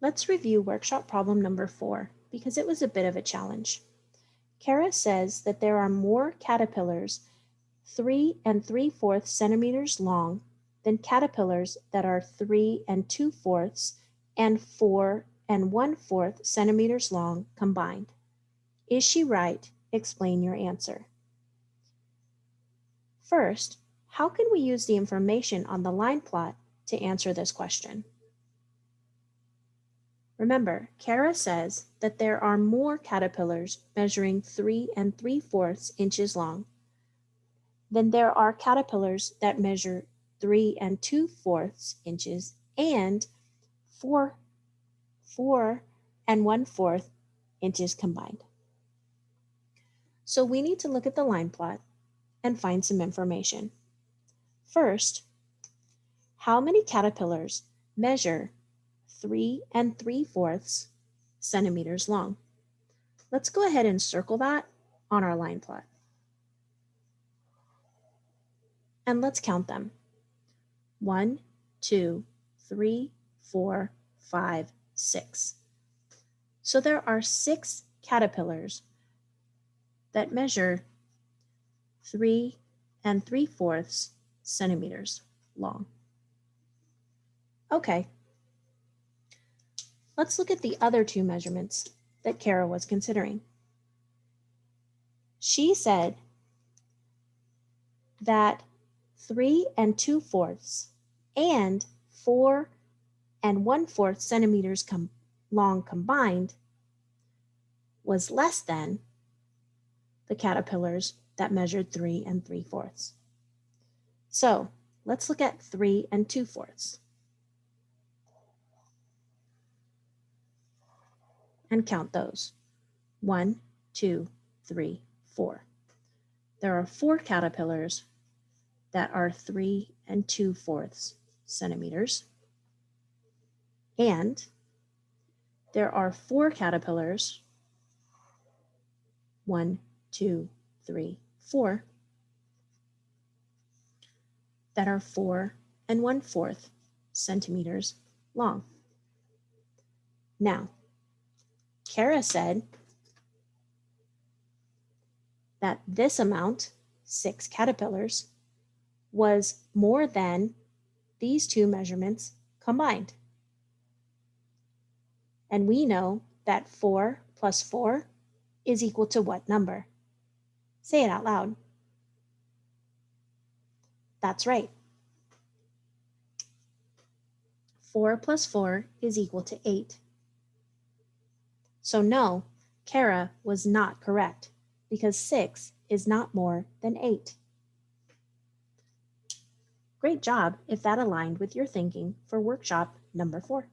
Let's review workshop problem number 4 because it was a bit of a challenge. Kara says that there are more caterpillars 3 3/4 centimeters long than caterpillars that are 3 2/4 and 4 1/4 centimeters long combined. Is she right? Explain your answer. First, how can we use the information on the line plot to answer this question? Remember, Kara says that there are more caterpillars measuring 3 3/4 inches long than there are caterpillars that measure 3 2/4 inches and 4 1/4 inches combined. So we need to look at the line plot and find some information. First, how many caterpillars measure 3 3/4 centimeters long? Let's go ahead and circle that on our line plot. And let's count them. 1, 2, 3, 4, 5, 6. So there are 6 caterpillars that measure 3 3/4 centimeters long. Okay, let's look at the other 2 measurements that Kara was considering. She said that 3 2/4 and 4 1/4 centimeters long combined was less than the caterpillars that measured 3 3/4. So let's look at 3 2/4 and count those. 1, 2, 3, 4. There are 4 caterpillars that are 3 2/4 centimeters, and there are 4 caterpillars, 1, 2, 3, 4, that are 4 1/4 centimeters long. Now, Kara said that this amount, 6 caterpillars, was more than these 2 measurements combined. And we know that 4 plus 4 is equal to what number? Say it out loud. That's right. 4 plus 4 is equal to 8. So no, Kara was not correct because 6 is not more than 8. Great job if that aligned with your thinking for workshop number 4.